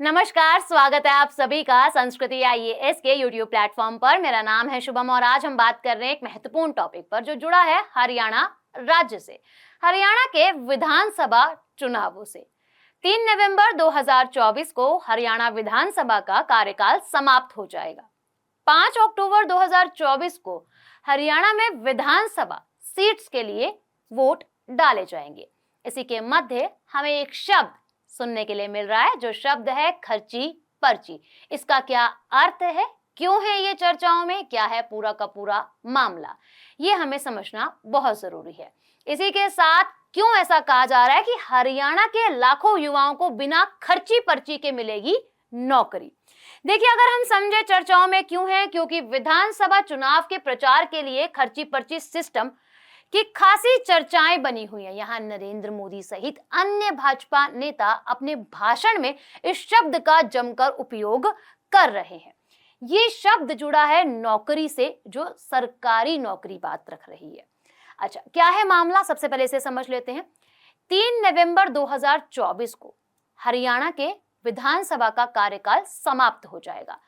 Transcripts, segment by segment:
नमस्कार, स्वागत है आप सभी का संस्कृति आईएएस के यूट्यूब प्लेटफॉर्म पर। मेरा नाम है शुभम और आज हम बात कर रहे हैं एक महत्वपूर्ण टॉपिक पर जो जुड़ा है हरियाणा राज्य से, हरियाणा के विधानसभा चुनावों से। 3 नवंबर 2024 को हरियाणा विधानसभा का कार्यकाल समाप्त हो जाएगा। 5 अक्टूबर 2024 को हरियाणा में विधानसभा सीट्स के लिए वोट डाले जाएंगे। इसी के मध्य हमें एक शब्द सुनने के लिए मिल रहा है जो शब्द है खर्ची पर्ची। इसका क्या अर्थ है, क्यों है ये चर्चाओं में, क्या है पूरा का पूरा मामला, ये हमें समझना बहुत जरूरी है। इसी के साथ क्यों ऐसा कहा जा रहा है कि हरियाणा के लाखों युवाओं को बिना खर्ची पर्ची के मिलेगी नौकरी। देखिए, अगर हम समझे चर्चाओं में क्यों है, क्योंकि विधानसभा चुनाव के प्रचार के लिए खर्ची पर्ची सिस्टम की खासी चर्चाएं बनी हुई हैं। यहाँ नरेंद्र मोदी सहित अन्य भाजपा नेता अपने भाषण में इस शब्द का जमकर उपयोग कर रहे हैं। ये शब्द जुड़ा है नौकरी से, जो सरकारी नौकरी बात रख रही है। अच्छा, क्या है मामला, सबसे पहले इसे समझ लेते हैं। 3 नवंबर 2024 को हरियाणा के विधानसभा का कार्यकाल समाप्त हो जाएगा।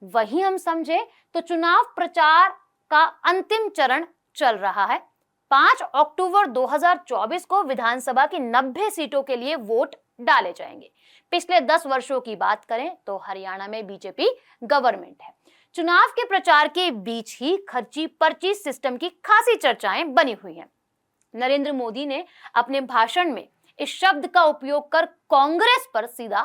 वहीं हम समझे तो चुनाव प्रचार का अंतिम चरण चल रहा है। 5 अक्टूबर 2024 को विधानसभा की 90 सीटों के लिए वोट डाले जाएंगे। पिछले 10 वर्षों की बात करें तो हरियाणा में बीजेपी गवर्नमेंट है। चुनाव के प्रचार के बीच ही खर्ची पर्ची सिस्टम की खासी चर्चाएं बनी हुई हैं। नरेंद्र मोदी ने अपने भाषण में इस शब्द का उपयोग कर कांग्रेस पर सीधा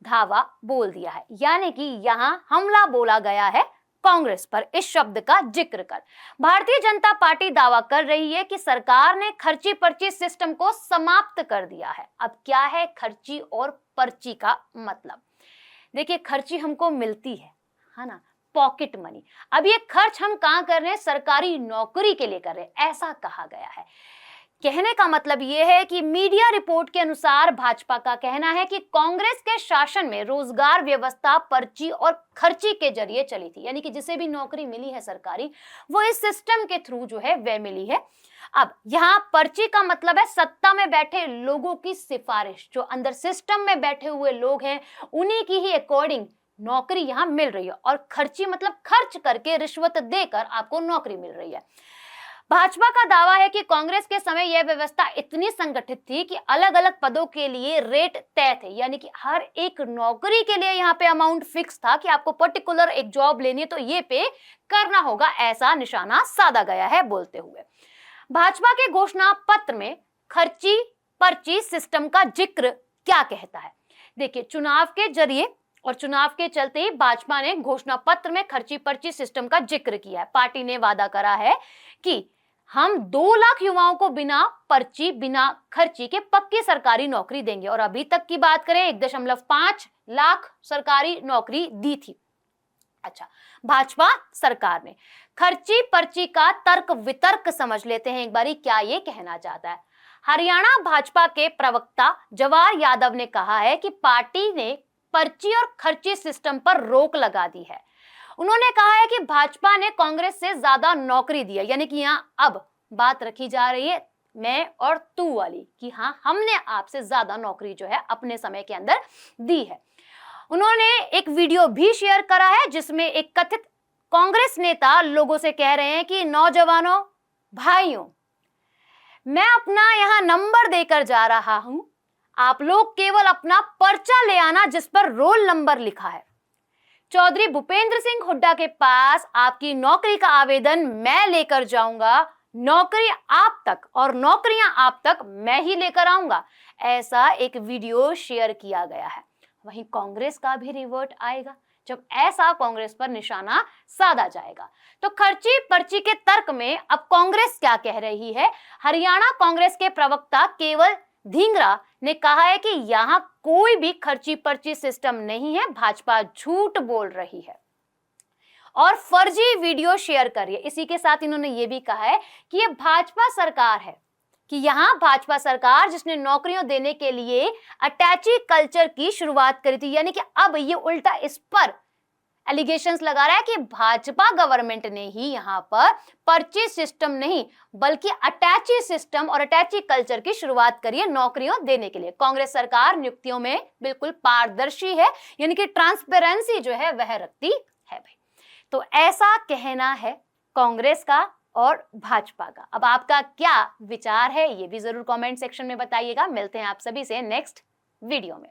धावा बोल दिया है, यानी कि यहां हमला बोला गया है कांग्रेस पर इस शब्द का जिक्र कर। भारतीय जनता पार्टी दावा कर रही है कि सरकार ने खर्ची पर्ची सिस्टम को समाप्त कर दिया है। अब क्या है खर्ची और पर्ची का मतलब? देखिए, खर्ची हमको मिलती है ना, पॉकेट मनी। अब ये खर्च हम कहां कर रहे हैं? सरकारी नौकरी के लिए कर रहे हैं, ऐसा कहा गया है। कहने का मतलब यह है कि मीडिया रिपोर्ट के अनुसार भाजपा का कहना है कि कांग्रेस के शासन में रोजगार व्यवस्था पर्ची और खर्ची के जरिए चली थी, यानी कि जिसे भी नौकरी मिली है सरकारी, वो इस सिस्टम के थ्रू जो है वह मिली है। अब यहाँ पर्ची का मतलब है सत्ता में बैठे लोगों की सिफारिश, जो अंदर सिस्टम में बैठे हुए लोग हैं उन्हीं की ही अकॉर्डिंग नौकरी यहाँ मिल रही है। और खर्ची मतलब खर्च करके, रिश्वत देकर आपको नौकरी मिल रही है। भाजपा का दावा है कि कांग्रेस के समय यह व्यवस्था इतनी संगठित थी कि अलग अलग पदों के लिए रेट तय थे, यानी कि हर एक नौकरी के लिए यहाँ पे अमाउंट फिक्स था कि आपको पर्टिकुलर एक जॉब लेनी है तो ये पे करना होगा, ऐसा निशाना साधा गया है बोलते हुए। भाजपा के घोषणा पत्र में खर्ची पर्ची सिस्टम का जिक्र क्या कहता है? देखिए, चुनाव के जरिए और चुनाव के चलते ही भाजपा ने घोषणा पत्र में खर्ची पर्ची सिस्टम का जिक्र किया है। पार्टी ने वादा करा है कि हम 2 लाख युवाओं को बिना पर्ची, बिना खर्ची के पक्की सरकारी नौकरी देंगे। और अभी तक की बात करें 1.5 लाख सरकारी नौकरी दी थी। अच्छा, भाजपा सरकार ने खर्ची पर्ची का तर्क वितर्क समझ लेते हैं एक बारी, क्या ये कहना चाहता है। हरियाणा भाजपा के प्रवक्ता जवाहर यादव ने कहा है कि पार्टी ने पर्ची और खर्ची सिस्टम पर रोक लगा दी है। उन्होंने कहा है कि भाजपा ने कांग्रेस से ज्यादा नौकरी दी है, यानी कि यहाँ अब बात रखी जा रही है मैं और तू वाली, कि हाँ, हमने आपसे ज्यादा नौकरी जो है अपने समय के अंदर दी है। उन्होंने एक वीडियो भी शेयर करा है जिसमें एक कथित कांग्रेस नेता लोगों से कह रहे हैं कि नौजवानों, भाइयों, मैं अपना यहाँ नंबर देकर जा रहा हूं, आप लोग केवल अपना पर्चा ले आना जिस पर रोल नंबर लिखा है। चौधरी भूपेंद्र सिंह हुड्डा के पास आपकी नौकरी का आवेदन मैं लेकर जाऊंगा, नौकरी आप तक और नौकरियां आप तक मैं ही लेकर आऊंगा, ऐसा एक वीडियो शेयर किया गया है। वहीं कांग्रेस का भी रिवर्ट आएगा जब ऐसा कांग्रेस पर निशाना साधा जाएगा। तो खर्ची पर्ची के तर्क में अब कांग्रेस क्या कह रही है? हरियाणा कांग्रेस के प्रवक्ता केवल धिंगरा ने कहा है कि यहाँ कोई भी खर्ची पर्ची सिस्टम नहीं है, भाजपा झूठ बोल रही है और फर्जी वीडियो शेयर कर रही है। इसी के साथ इन्होंने ये भी कहा है कि ये भाजपा सरकार है, कि यहाँ भाजपा सरकार जिसने नौकरियों देने के लिए अटैची कल्चर की शुरुआत करी थी, यानी कि अब ये उल्टा इस पर एलिगेशंस लगा रहा है कि भाजपा गवर्नमेंट ने ही यहाँ पर पर्ची सिस्टम नहीं बल्कि अटैची सिस्टम और अटैची कल्चर की शुरुआत करी है नौकरियों देने के लिए। कांग्रेस सरकार नियुक्तियों में बिल्कुल पारदर्शी है, यानी कि ट्रांसपेरेंसी जो है वह रखती है भाई। तो ऐसा कहना है कांग्रेस का और भाजपा का। अब आपका क्या विचार है ये भी जरूर कमेंट सेक्शन में बताइएगा। मिलते हैं आप सभी से नेक्स्ट वीडियो में।